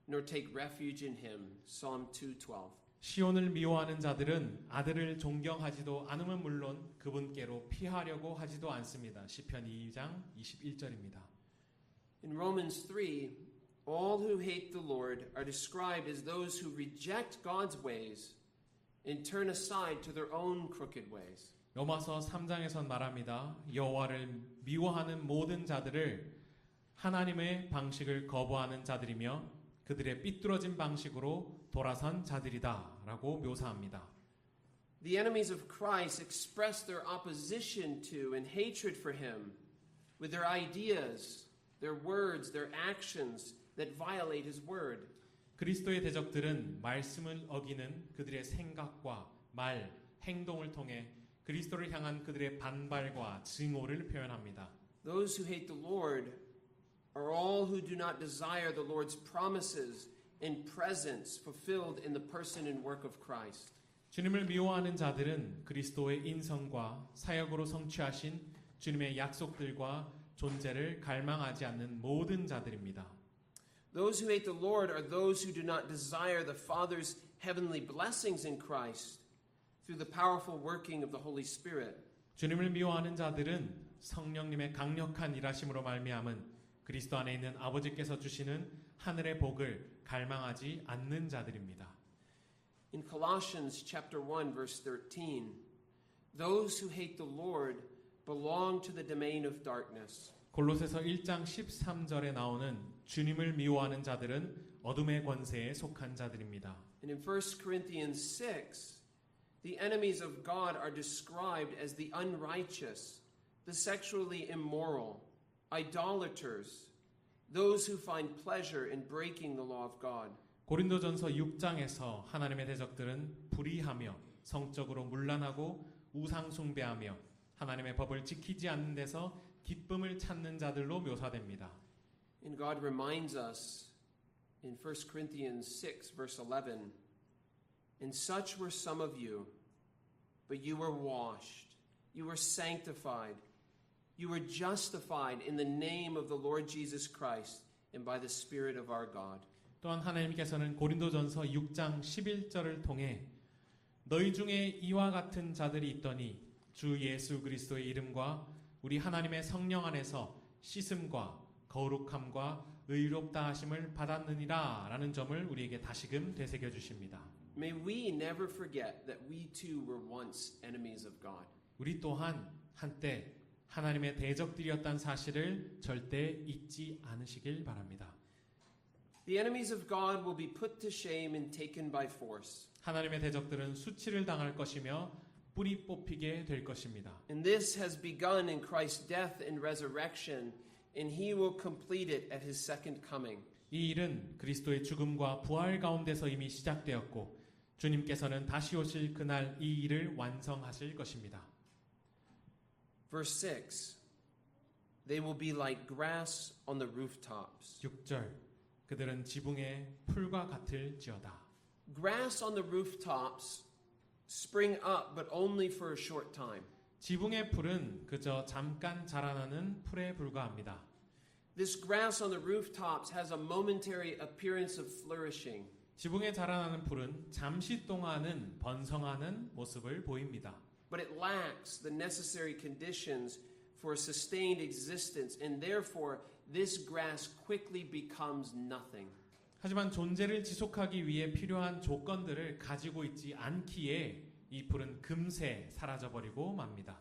nor take refuge in him. Psalm 2:12. 시온을 미워하는 자들은 아들을 존경하지도 않으면 물론 그분께로 피하려고 하지도 않습니다. 시편 2장 21절입니다. In Romans 3, all who hate the Lord are described as those who reject God's ways and turn aside to their own crooked ways. 로마서 3장에선 말합니다. 여호와를 미워하는 모든 자들을 하나님의 방식을 거부하는 자들이며 그들의 삐뚤어진 방식으로 돌아선 자들이다라고 묘사합니다. The enemies of Christ express their opposition to and hatred for him with their ideas, their words, their actions that violate his word. 그리스도의 대적들은 말씀을 어기는 그들의 생각과 말, 행동을 통해 그리스도를 향한 그들의 반발과 증오를 표현합니다. Those who hate the Lord are all who do not desire the Lord's promises and presence fulfilled in the person and work of Christ. 주님을 미워하는 자들은 그리스도의 인성과 사역으로 성취하신 주님의 약속들과 존재를 갈망하지 않는 모든 자들입니다. Those who hate the Lord are those who do not desire the Father's heavenly blessings in Christ through the powerful working of the Holy Spirit. 주님을 미워하는 자들은 성령님의 강력한 일하심으로 말미암은 그리스도 안에 있는 아버지께서 주시는 하늘의 복을 갈망하지 않는 자들입니다. In Colossians chapter 1 verse 13, those who hate the Lord belong to the domain of darkness. 골로새서 1장 13절에 나오는 주님을 미워하는 자들은 어둠의 권세에 속한 자들입니다. And in 1 Corinthians 6, the enemies of God are described as the unrighteous, the sexually immoral, idolaters, those who find pleasure in breaking the law of God. 고린도전서 6장에서 하나님의 대적들은 불의하며 성적으로 문란하고 우상 숭배하며 하나님의 법을 지키지 않는 데서 기쁨을 찾는 자들로 묘사됩니다. And God reminds us in 1 Corinthians 6 verse 11, and such were some of you, but you were washed, you were sanctified, you were justified in the name of the Lord Jesus Christ and by the Spirit of our God. 또한 하나님께서는 고린도전서 6장 11절을 통해 너희 중에 이와 같은 자들이 있더니 주 예수 그리스도의 이름과 우리 하나님의 성령 안에서 씻음과 거룩함과 의롭다 하심을 받았느니라 라는 점을 우리에게 다시금 되새겨 주십니다. May we never forget that we too were once enemies of God. 우리 또한 한때 하나님의 대적들이었다는 사실을 절대 잊지 않으시길 바랍니다. The enemies of God will be put to shame and taken by force. 하나님의 대적들은 수치를 당할 것이며 뿌리 뽑히게 될 것입니다. And this has begun in Christ's death and resurrection, and he will complete it at his second coming. 이 일은 그리스도의 죽음과 부활 가운데서 이미 시작되었고 주님께서는 다시 오실 그날 이 일을 완성하실 것입니다. Verse 6, they will be like grass on the rooftops. 6절 그들은 지붕의 풀과 같을지어다. Grass on the rooftops spring up, but only for a short time. 지붕의 풀은 그저 잠깐 자라나는 풀에 불과합니다. This grass on the rooftops has a momentary appearance of flourishing. 지붕에 자라나는 풀은 잠시 동안은 번성하는 모습을 보입니다. But it lacks the necessary conditions for sustained existence, and therefore this grass quickly becomes nothing. 하지만 존재를 지속하기 위해 필요한 조건들을 가지고 있지 않기에 이 풀은 금세 사라져버리고 맙니다.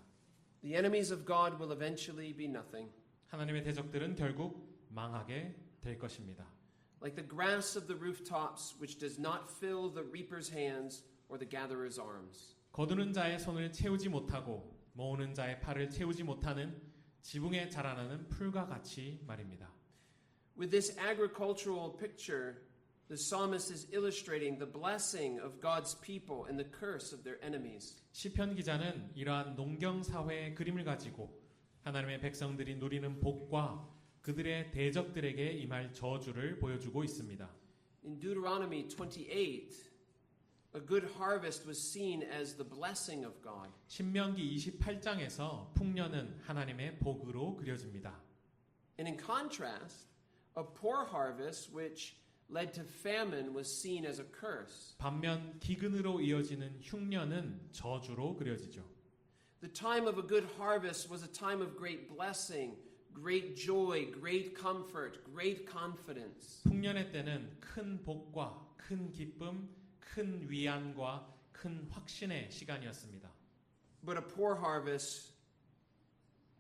The enemies of God will eventually be nothing. 하나님의 대적들은 결국 망하게 될 것입니다. Like the grass of the rooftops, which does not fill the reaper's hands or the gatherer's arms. 거두는 자의 손을 채우지 못하고 모으는 자의 팔을 채우지 못하는 지붕에 자라나는 풀과 같이 말입니다. With this agricultural picture, the psalmist is illustrating the blessing of God's people and the curse of their enemies. 시편 기자는 이러한 농경 사회의 그림을 가지고 하나님의 백성들이 누리는 복과 그들의 대적들에게 임할 저주를 보여주고 있습니다. In Deuteronomy 28, a good harvest was seen as the blessing of God. 신명기 28장에서 풍년은 하나님의 복으로 그려집니다. And in contrast, a poor harvest which led to famine was seen as a curse. 반면 기근으로 이어지는 흉년은 저주로 그려지죠. The time of a good harvest was a time of great blessing, great joy, great comfort, great confidence. 풍년의 때는 큰 복과 큰 기쁨, 큰 위안과 큰 확신의 시간이었습니다. But a poor harvest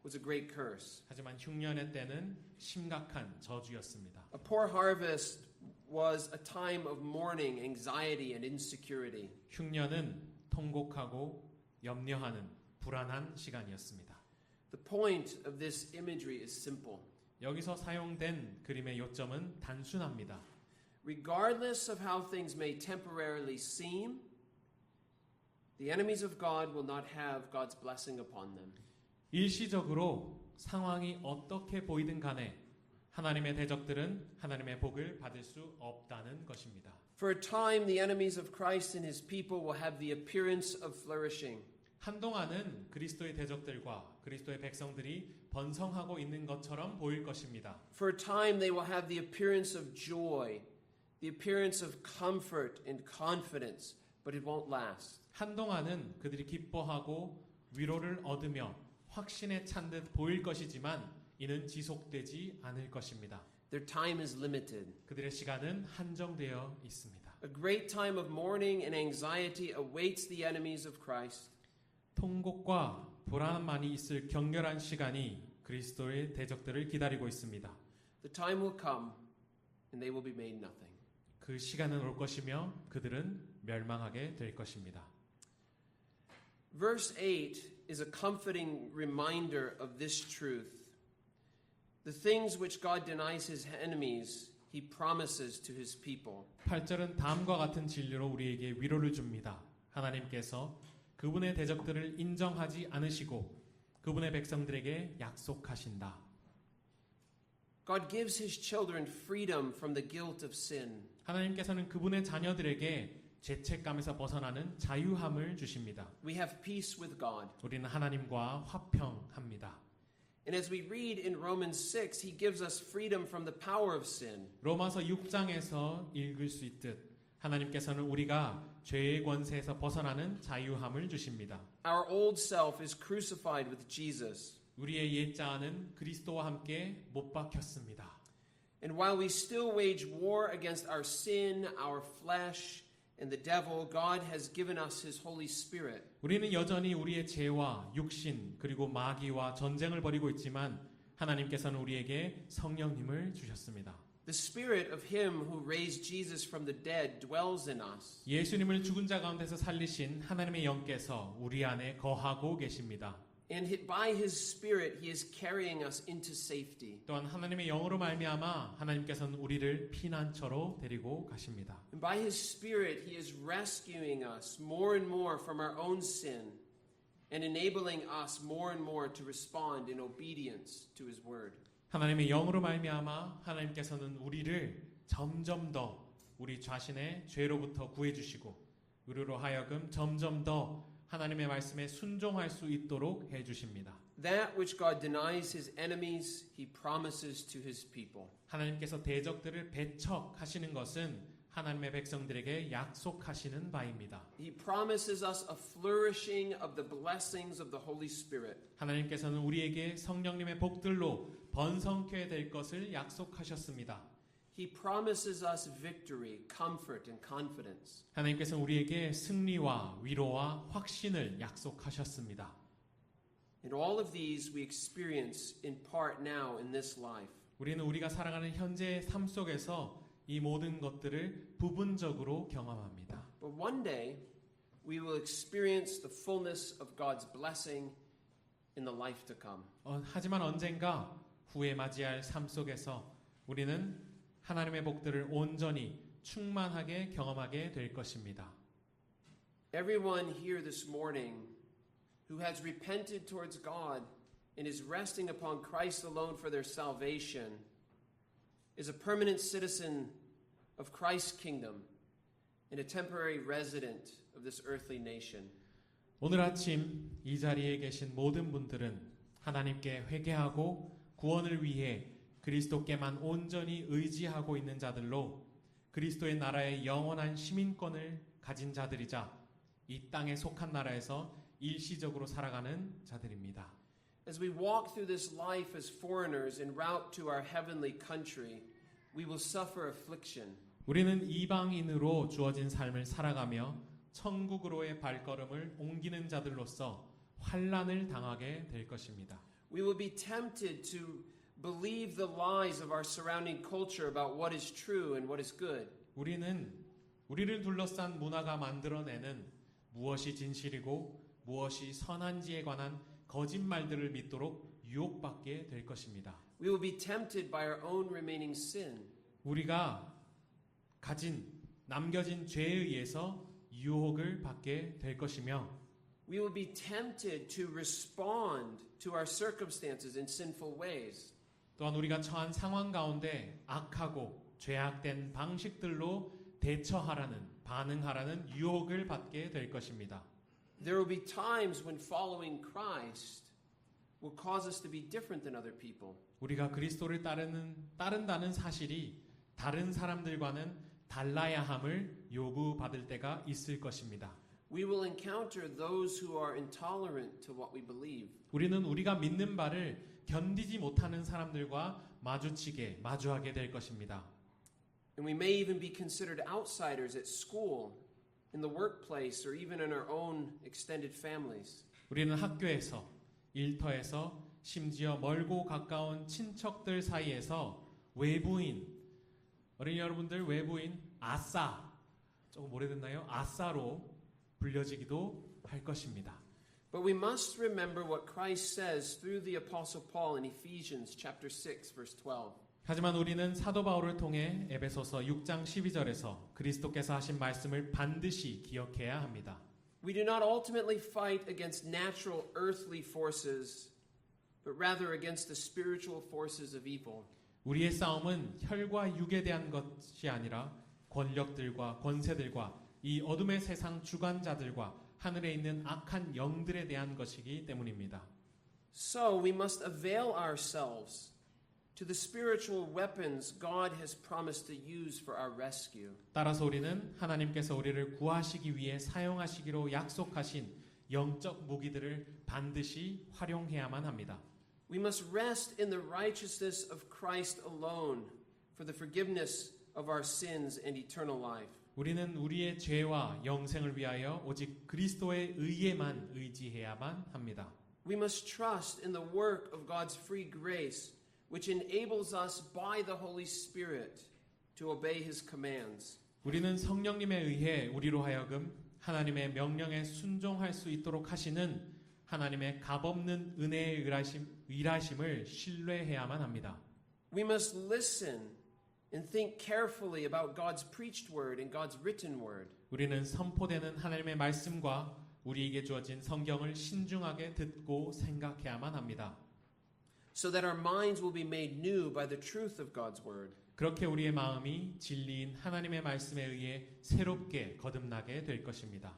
was a great curse. 하지만 흉년의 때는 심각한 저주였습니다. A poor harvest was a time of mourning, anxiety, and insecurity. 흉년은 통곡하고 염려하는 불안한 시간이었습니다. The point of this imagery is simple. 여기서 사용된 그림의 요점은 단순합니다. Regardless of how things may temporarily seem, the enemies of God will not have God's blessing upon them. 일시적으로 상황이 어떻게 보이든 간에 하나님의 대적들은 하나님의 복을 받을 수 없다는 것입니다. For a time, the enemies of Christ and his people will have the appearance of flourishing. 한동안은 그리스도의 대적들과 그리스도의 백성들이 번성하고 있는 것처럼 보일 것입니다. For a time, they will have the appearance of joy, the appearance of comfort and confidence, but it won't last. 한동안은 그들이 기뻐하고 위로를 얻으며 확신에 찬 듯 보일 것이지만 이는 지속되지 않을 것입니다. Their time is limited. 그들의 시간은 한정되어 있습니다. A great time of mourning and anxiety awaits the enemies of Christ. 통곡과 불안만이 있을 격렬한 시간이 그리스도의 대적들을 기다리고 있습니다. The time will come and they will be made nothing. 그 시간은 올 것이며 그들은 멸망하게 될 것입니다. Verse 8 is a comforting reminder of this truth, The things which God denies his enemies, he promises to his people. 8절은 다음과 같은 진리로 우리에게 위로를 줍니다. 하나님께서 그분의 대적들을 인정하지 않으시고 그분의 백성들에게 약속하신다. God gives his children freedom from the guilt of sin. 하나님께서는 그분의 자녀들에게 죄책감에서 벗어나는 자유함을 주십니다. We have peace with God. 우리는 하나님과 화평합니다. And as we read in Romans 6, he gives us freedom from the power of sin. 로마서 6장에서 읽을 수 있듯 하나님께서는 우리가 죄의 권세에서 벗어나는 자유함을 주십니다. Our old self is crucified with Jesus. 우리의 옛자아는 그리스도와 함께 못 박혔습니다. And while we still wage war against our sin, our flesh, and the devil, God has given us his Holy Spirit. 우리는 여전히 우리의 죄와 육신 그리고 마귀와 전쟁을 벌이고 있지만 하나님께서는 우리에게 성령님을 주셨습니다. The Spirit of him who raised Jesus from the dead dwells in us. 예수님을 죽은 자 가운데서 살리신 하나님의 영께서 우리 안에 거하고 계십니다. And by his Spirit, he is carrying us into safety. 또한 하나님의 영으로 말미암아 하나님께서는 우리를 피난처로 데리고 가십니다. And by his Spirit, he is rescuing us more and more from our own sin and enabling us more and more to respond in obedience to his word. 하나님의 영으로 말미암아 하나님께서는 우리를 점점 더 우리 자신의 죄로부터 구해 주시고 우리로 하여금 점점 더 하나님의 말씀에 순종할 수 있도록 해 주십니다. That which God denies his enemies, he promises to his people. 하나님께서 대적들을 배척하시는 것은 하나님의 백성들에게 약속하시는 바입니다. He promises us a flourishing of the blessings of the Holy Spirit. 하나님께서는 우리에게 성령님의 복들로 번성케 될 것을 약속하셨습니다. He promises us victory, comfort, and confidence. 하나님께서는 우리에게 승리와 위로와 확신을 약속하셨습니다. And all of these we experience in part now in this life. 우리는 우리가 살아가는 현재의 삶 속에서 이 모든 것들을 부분적으로 경험합니다. But one day we will experience the fullness of God's blessing in the life to come. 하지만 언젠가 후에 맞이할 삶 속에서 우리는 하나님의 복들을 온전히 충만하게 경험하게 될 것입니다. Everyone here this morning who has repented towards God and is resting upon Christ alone for their salvation is a permanent citizen of Christ's kingdom and a temporary resident of this earthly nation. 오늘 아침 이 자리에 계신 모든 분들은 하나님께 회개하고 구원을 위해 그리스도께만 온전히 의지하고 있는 자들로 그리스도의 나라의 영원한 시민권을 가진 자들이자 이 땅에 속한 나라에서 일시적으로 살아가는 자들입니다. As we walk through this life as foreigners en route to our heavenly country, we will suffer affliction. 우리는 이방인으로 주어진 삶을 살아가며 천국으로의 발걸음을 옮기는 자들로서 환난을 당하게 될 것입니다. We will be tempted to believe the lies of our surrounding culture about what is true and what is good. 우리는 우리를 둘러싼 문화가 만들어내는 무엇이 진실이고 무엇이 선한지에 관한 거짓말들을 믿도록 유혹받게 될 것입니다. We will be tempted by our own remaining sin. 우리가 남겨진 죄에 의해서 유혹을 받게 될 것이며 We will be tempted to respond to our circumstances in sinful ways. 또한 우리가 처한 상황 가운데 악하고 죄악된 방식들로 반응하라는 유혹을 받게 될 것입니다. There will be times when following Christ will cause us to be different than other people. 우리가 그리스도를 따른다는 사실이 다른 사람들과는 달라야 함을 요구받을 때가 있을 것입니다. We will encounter those who are intolerant to what we believe. 우리는 우리가 믿는 바를 견디지 못하는 사람들과 마주하게 될 것입니다. And we may even be considered outsiders at school, in the workplace, or even in our own extended families. 우리는 학교에서, 일터에서, 심지어 멀고 가까운 친척들 사이에서 어린이 여러분들 외부인 조금 오래됐나요? 아싸로 불려지기도 할 것입니다. But we must remember what Christ says through the Apostle Paul in Ephesians chapter 6, verse 12. 하지만 우리는 사도 바울을 통해 에베소서 6장 12절에서 그리스도께서 하신 말씀을 반드시 기억해야 합니다. We do not ultimately fight against natural earthly forces, but rather against the spiritual forces of evil. 우리의 싸움은 혈과 육에 대한 것이 아니라 권력들과 권세들과 이 어둠의 세상 주관자들과 하늘에 있는 악한 영들에 대한 것이기 때문입니다. So we must avail ourselves to the spiritual weapons God has promised to use for our rescue. 따라서 우리는 하나님께서 우리를 구하시기 위해 사용하시기로 약속하신 영적 무기들을 반드시 활용해야만 합니다. We must rest in the righteousness of Christ alone for the forgiveness of our sins and eternal life. 우리는 우리의 죄와 영생을 위하여 오직 그리스도의 의에만 의지해야만 합니다. We must trust in the work of God's free grace, which enables us by the Holy Spirit to obey His commands. 우리는 성령님에 의해 우리로 하여금 하나님의 명령에 순종할 수 있도록 하시는 하나님의 값없는 은혜의 일하심을 신뢰해야만 합니다. We must listen and think carefully about God's preached word and God's written word. 우리는 선포되는 하나님의 말씀과 우리에게 주어진 성경을 신중하게 듣고 생각해야만 합니다. So that our minds will be made new by the truth of God's word. 그렇게 우리의 마음이 진리인 하나님의 말씀에 의해 새롭게 거듭나게 될 것입니다.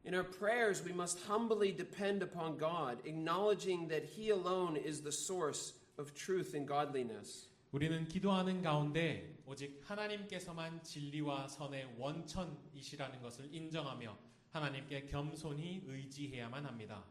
In our prayers, we must humbly depend upon God, acknowledging that He alone is the source of truth and godliness. 우리는 기도하는 가운데 오직 하나님께서만 진리와 선의 원천이시라는 것을 인정하며 하나님께 겸손히 의지해야만 합니다.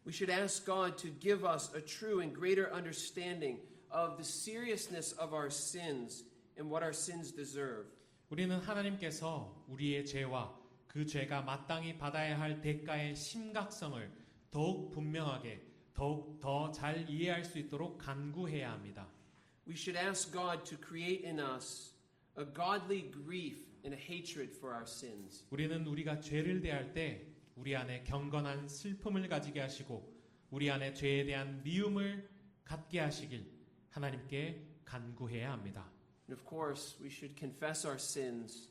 We should ask God to give us a true and greater understanding of the seriousness of our sins and what our sins deserve. 우리는 하나님께서 우리의 죄와 그 죄가 마땅히 받아야 할 대가의 심각성을 더욱 분명하게 더욱 더 잘 이해할 수 있도록 간구해야 합니다. We should ask God to create in us a godly grief and a hatred for our sins. 우리는 우리가 죄를 대할 때 우리 안에 경건한 슬픔을 가지게 하시고 우리 안에 죄에 대한 미움을 갖게 하시길 하나님께 간구해야 합니다. And of course, we should confess our sins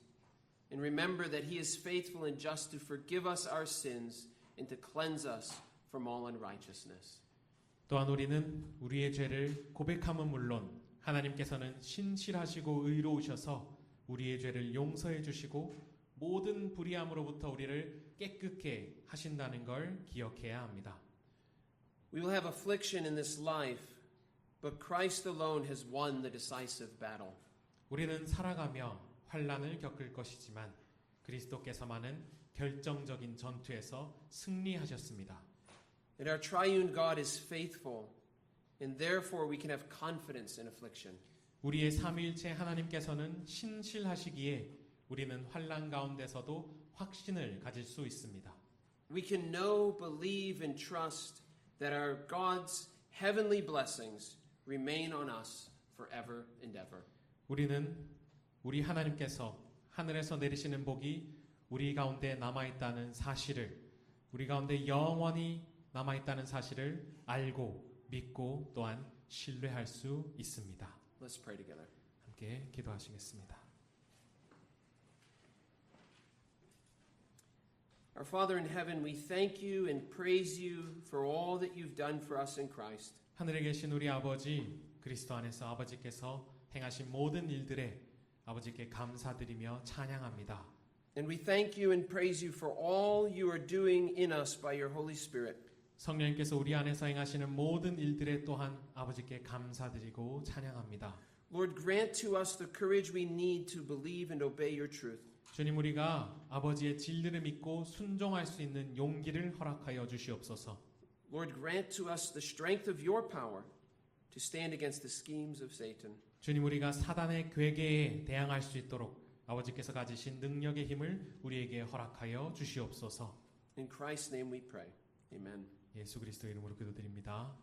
and remember that He is faithful and just to forgive us our sins and to cleanse us from all unrighteousness. 또한 우리는 우리의 죄를 고백함은 물론 하나님께서는 신실하시고 의로우셔서 우리의 죄를 용서해 주시고 모든 불의함으로부터 우리를 깨끗게 하신다는 걸 기억해야 합니다. We will have affliction in this life, but Christ alone has won the decisive battle. 우리는 살아가며 환난을 겪을 것이지만 그리스도께서만은 결정적인 전투에서 승리하셨습니다. And our triune God is faithful, and therefore we can have confidence in affliction. 우리의 삼위일체 하나님께서는 신실하시기에 우리는 환난 가운데서도 확신을 가질 수 있습니다. We can know, believe, and trust that our God's heavenly blessings remain on us forever and ever. 우리는 우리 하나님께서 하늘에서 내리시는 복이 우리 가운데 남아있다는 사실을 우리 가운데 영원히 남아있다는 사실을 알고 믿고 또한 신뢰할 수 있습니다. Let's pray together. 함께 기도하시겠습니다. Our Father in heaven, we thank you and praise you for all that you've done for us in Christ. 하늘에 계신 우리 아버지 그리스도 안에서 아버지께서 행하신 모든 일들에 아버지께 감사드리며 찬양합니다. And we thank you and praise you for all you are doing in us by your Holy Spirit. 성령님께서 우리 안에서 행하시는 모든 일들에 또한 아버지께 감사드리고 찬양합니다. Lord, grant to us the courage we need to believe and obey your truth. 주님, 우리가 아버지의 진리를 믿고 순종할 수 있는 용기를 허락하여 주시옵소서. Lord, grant to us the strength of your power to stand against the schemes of Satan. 주님, 우리가 사단의 괴계에 대항할 수 있도록 아버지께서 가지신 능력의 힘을 우리에게 허락하여 주시옵소서. In Christ's name we pray. Amen. 예수 그리스도 이름으로 기도드립니다.